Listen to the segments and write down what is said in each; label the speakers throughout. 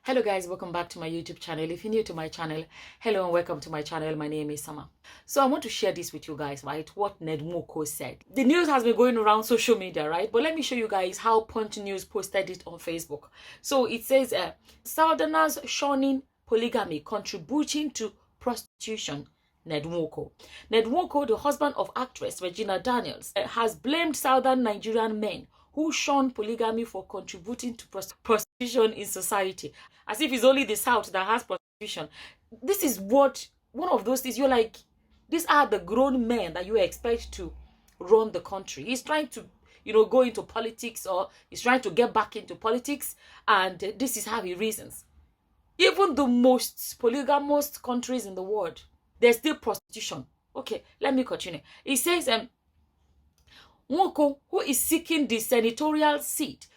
Speaker 1: Hello guys, welcome back to my YouTube channel. If you're new to my channel, hello and welcome to my channel. My name is Sama. So I want to share this with you guys, right? What Nwoko said. The news has been going around social media, right? But let me show you guys how Punch News posted it on Facebook. So it says, Southerners shunning polygamy contributing to prostitution. Nwoko. Nwoko, the husband of actress Regina Daniels, has blamed Southern Nigerian men who shun polygamy for contributing to prostitution in society. As if it's only the South that has prostitution. This is one of those things you're like, these are the grown men that you expect to run the country. He's trying to, go into politics, or he's trying to get back into politics, and this is how he reasons. Even the most polygamous countries in the world, there's still prostitution. Okay, let me continue. He says, Nwoko, who is seeking the senatorial seat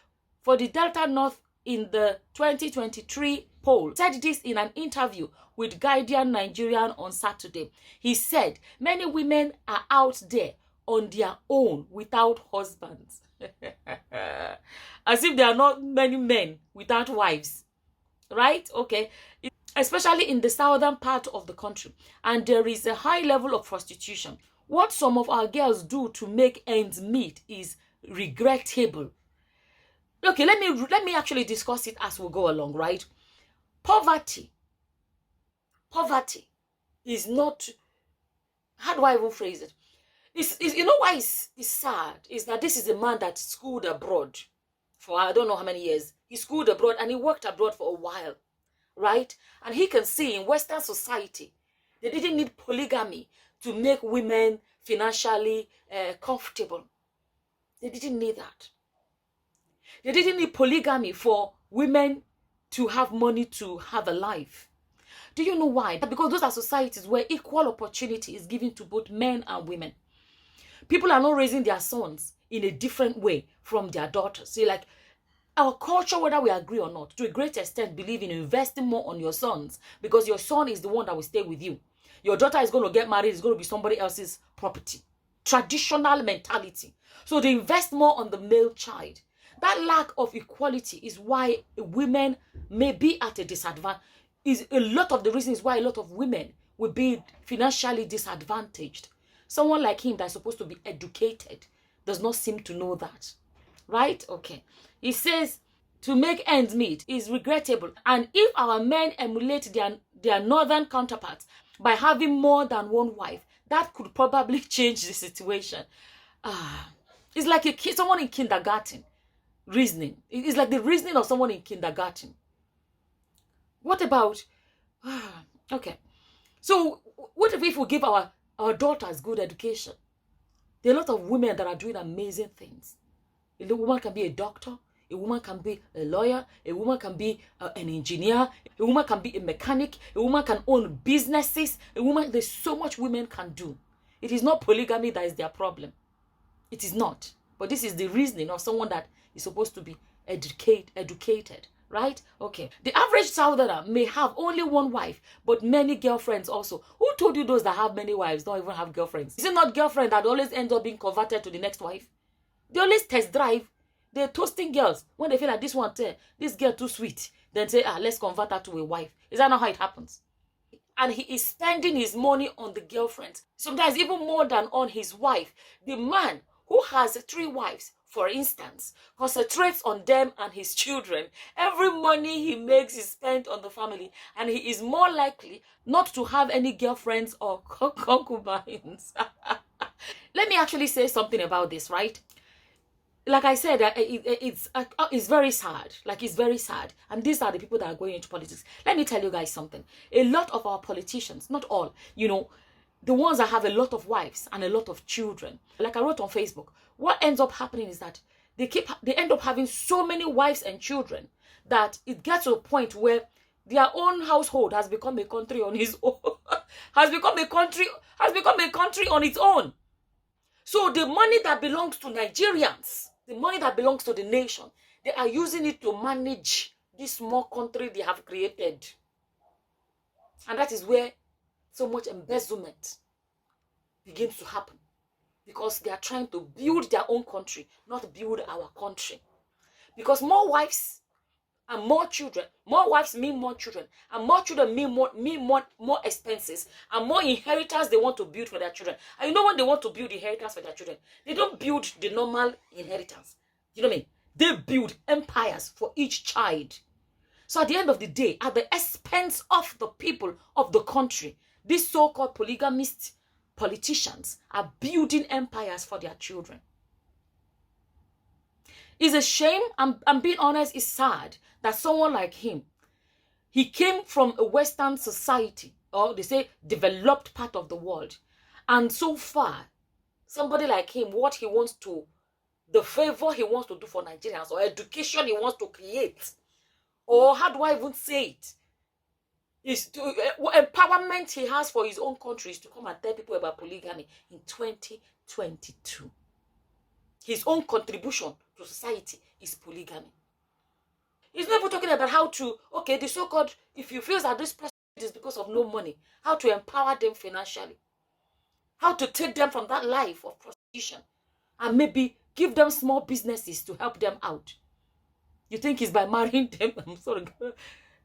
Speaker 1: for the Delta North in the 2023 poll, said this in an interview with Guardian Nigerian on Saturday. He said, many women are out there on their own without husbands. As if there are not many men without wives. Right? Okay. Especially in the southern part of the country. And there is a high level of prostitution. What some of our girls do to make ends meet is regrettable. Okay, let me actually discuss it as we go along, right? Poverty is not, how do I even phrase it? You know why it's sad? Is that this is a man that schooled abroad for I don't know how many years. He schooled abroad and he worked abroad for a while, right? And he can see in Western society, they didn't need polygamy to make women financially comfortable. They didn't need that. They didn't need polygamy for women to have money to have a life. Do you know why? Because those are societies where equal opportunity is given to both men and women. People are not raising their sons in a different way from their daughters. See, like, our culture, whether we agree or not, to a great extent, believe in investing more on your sons, because your son is the one that will stay with you. Your daughter is going to get married, it's going to be somebody else's property. Traditional mentality. So they invest more on the male child. That lack of equality is why women may be at a disadvantage. Is a lot of the reasons why a lot of women will be financially disadvantaged. Someone like him that's supposed to be educated does not seem to know that. Right? Okay. He says to make ends meet is regrettable. And if our men emulate their northern counterparts by having more than one wife, that could probably change the situation. It's like someone in kindergarten reasoning. It's like the reasoning of someone in kindergarten. What about... okay. So what if we give our daughters good education? There are a lot of women that are doing amazing things. A woman can be a doctor. A woman can be a lawyer. A woman can be an engineer. A woman can be a mechanic. A woman can own businesses. There's so much women can do. It is not polygamy that is their problem. It is not. But this is the reasoning of someone that is supposed to be educated. Right? Okay. The average Southerner may have only one wife, but many girlfriends also. Who told you those that have many wives don't even have girlfriends? Is it not girlfriend that always ends up being converted to the next wife? They always test drive. They're toasting girls when they feel like this girl too sweet. Then say, let's convert her to a wife. Is that not how it happens? And he is spending his money on the girlfriends. Sometimes even more than on his wife. The man who has 3 wives, for instance, concentrates on them and his children. Every money he makes is spent on the family. And he is more likely not to have any girlfriends or concubines. Let me actually say something about this, right? Like I said, it's very sad. Like, it's very sad. And these are the people that are going into politics. Let me tell you guys something. A lot of our politicians, not all, the ones that have a lot of wives and a lot of children, like I wrote on Facebook, what ends up happening is that they end up having so many wives and children that it gets to a point where their own household has become a country on its own. has become a country on its own. So the money that belongs to Nigerians, the money that belongs to the nation, they are using it to manage this small country they have created. And that is where so much embezzlement begins to happen. Because they are trying to build their own country, not build our country. Because more wives And more children, more wives mean more children. And more children mean more expenses. And more inheritance they want to build for their children. And you know when they want to build inheritance for their children, they don't build the normal inheritance. You know what I mean? They build empires for each child. So at the end of the day, at the expense of the people of the country, these so-called polygamist politicians are building empires for their children. It's a shame, I'm being honest, it's sad that someone like him, he came from a Western society, or they say developed part of the world. And so far, somebody like him, what he wants to, the favor he wants to do for Nigerians, or education he wants to create, or how do I even say it, is to empowerment he has for his own country is to come and tell people about polygamy in 2022. His own contribution to society is polygamy. He's not even talking about how to, okay, the so-called, if you feel that this person is because of no money, how to empower them financially, how to take them from that life of prostitution, and maybe give them small businesses to help them out. You think it's by marrying them? I'm sorry.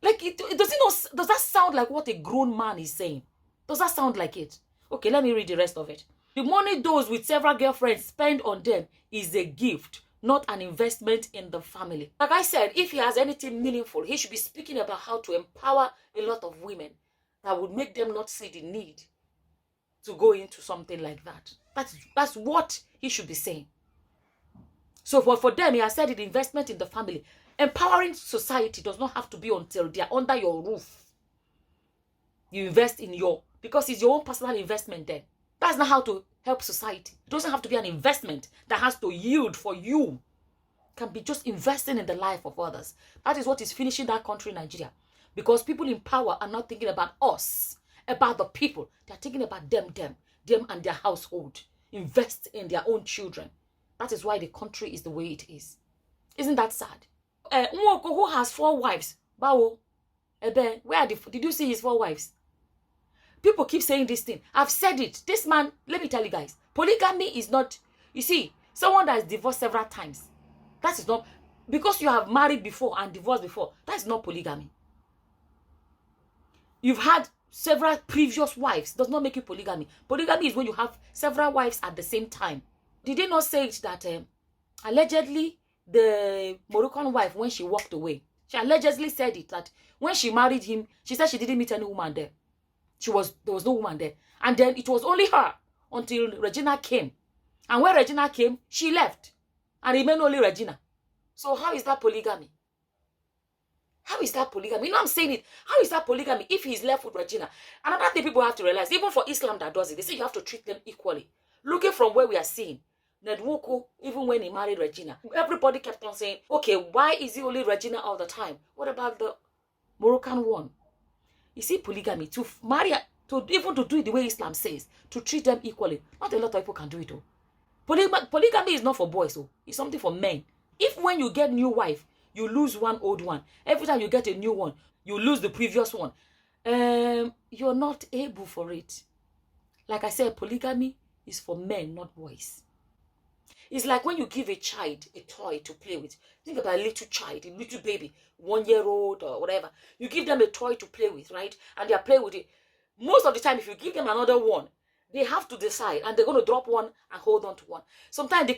Speaker 1: Like, does that sound like what a grown man is saying? Does that sound like it? Okay, let me read the rest of it. The money those with several girlfriends spend on them is a gift, not an investment in the family. Like I said, if he has anything meaningful, he should be speaking about how to empower a lot of women that would make them not see the need to go into something like that. That's what he should be saying. So for them, he has said the investment in the family. Empowering society does not have to be until they are under your roof. You invest in because it's your own personal investment then. That's not how to help society. It doesn't have to be an investment that has to yield for you. It can be just investing in the life of others. That is what is finishing that country, Nigeria. Because people in power are not thinking about us, about the people. They are thinking about them and their household. Invest in their own children. That is why the country is the way it is. Isn't that sad? Nwoko, who has 4 wives, Bawo, where did you see his 4 wives? People keep saying this thing. I've said it. This man, let me tell you guys, polygamy is not, you see, someone that is divorced several times. That is not, because you have married before and divorced before, that is not polygamy. You've had several previous wives, does not make you polygamy. Polygamy is when you have several wives at the same time. Did they not say it that allegedly the Moroccan wife, when she walked away, she allegedly said it that when she married him, she said she didn't meet any woman there. There was no woman there. And then it was only her until Regina came. And when Regina came, she left. And remained only Regina. So how is that polygamy? How is that polygamy? You know I'm saying it. How is that polygamy if he's left with Regina? Another thing people have to realize, even for Islam that does it, they say you have to treat them equally. Looking from where we are seeing, Nwoko, even when he married Regina, everybody kept on saying, okay, why is he only Regina all the time? What about the Moroccan one? You see, polygamy, to marry, even to do it the way Islam says, to treat them equally. Not a lot of people can do it, though. Polygamy is not for boys, so it's something for men. If when you get new wife, you lose one old one, every time you get a new one, you lose the previous one, you're not able for it. Like I said, polygamy is for men, not boys. It's like when you give a child a toy to play with. Think about a little child, a little baby, 1-year-old or whatever. You give them a toy to play with, right? And they are playing with it. Most of the time, if you give them another one, they have to decide, and they're going to drop one and hold on to one. Sometimes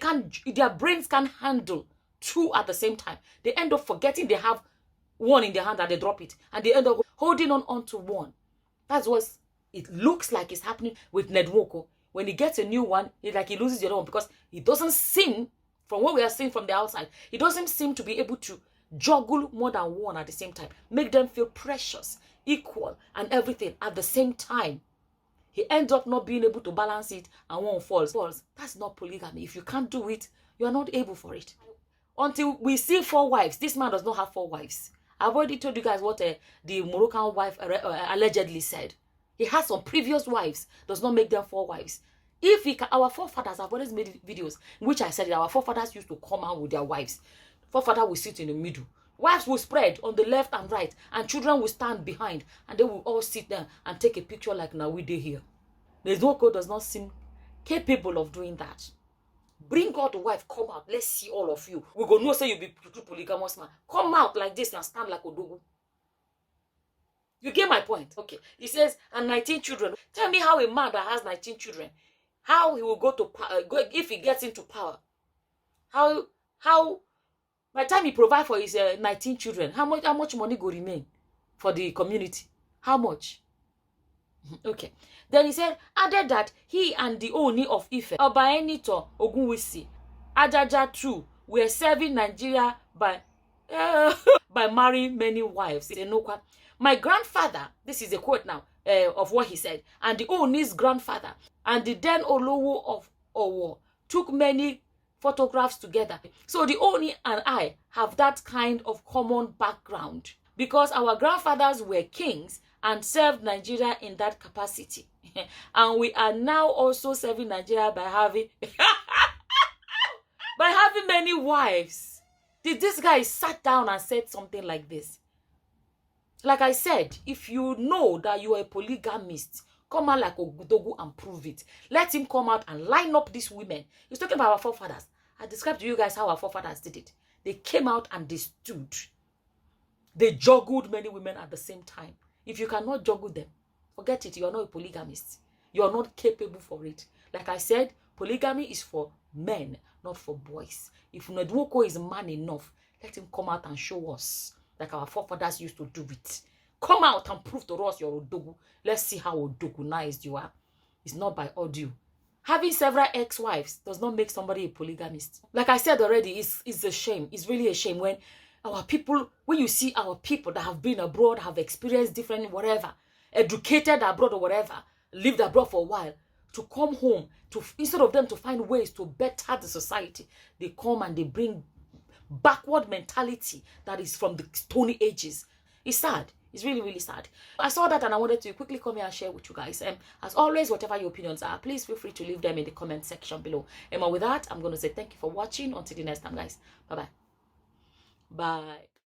Speaker 1: their brains can't handle 2 at the same time. They end up forgetting they have one in their hand and they drop it. And they end up holding on to one. That's what it looks like is happening with Nwoko. When he gets a new one, it's like he loses the other one because he doesn't seem, from what we are seeing from the outside, he doesn't seem to be able to juggle more than one at the same time. Make them feel precious, equal, and everything at the same time. He ends up not being able to balance it and one falls. That's not polygamy. If you can't do it, you are not able for it. Until we see 4 wives. This man does not have 4 wives. I've already told you guys what the Moroccan wife allegedly said. He has some previous wives, does not make them 4 wives. If he can, our forefathers have always made videos in which I said that our forefathers used to come out with their wives. Forefather will sit in the middle. Wives will spread on the left and right, and children will stand behind, and they will all sit there and take a picture like now we did here. Nwoko does not seem capable of doing that. Bring out the wife, come out. Let's see all of you. We go know say you be true polygamous man. Come out like this and stand like Odogu. You get my point? Okay. He says, and 19 children. Tell me how a man that has 19 children, how he will go to if he gets into power. How by the time he provide for his 19 children, how much money go remain for the community? How much? Okay. Then he said, added that he and the Oni of Ife, Obaenito Ogunwusi, Ajaja too, were serving Nigeria by by marrying many wives. My grandfather, this is a quote now of what he said, and the Oni's grandfather and the then Olowo of Owo took many photographs together. So the Oni and I have that kind of common background because our grandfathers were kings and served Nigeria in that capacity. And we are now also serving Nigeria by having by having many wives. Did this guy sat down and said something like this? Like I said, if you know that you are a polygamist, come out like Ogudogu and prove it. Let him come out and line up these women. He's talking about our forefathers. I described to you guys how our forefathers did it. They came out and they stood. They juggled many women at the same time. If you cannot juggle them, forget it. You are not a polygamist. You are not capable for it. Like I said, polygamy is for men, not for boys. If Nwoko is man enough, let him come out and show us like our forefathers used to do it. Come out and prove to us you're Odogu. Let's see how Odogunized you are. It's not by audio. Having several ex-wives does not make somebody a polygamist. Like I said already, it's a shame. It's really a shame when our people, when you see our people that have been abroad, have experienced different whatever, educated abroad or whatever, lived abroad for a while, to come home, to instead of them to find ways to better the society, they come and they bring backward mentality that is from the Stony Ages. It's sad. It's really, really sad. I saw that and I wanted to quickly come here and share with you guys. As always, whatever your opinions are, please feel free to leave them in the comment section below. And with that, I'm going to say thank you for watching. Until the next time, guys. Bye-bye. Bye.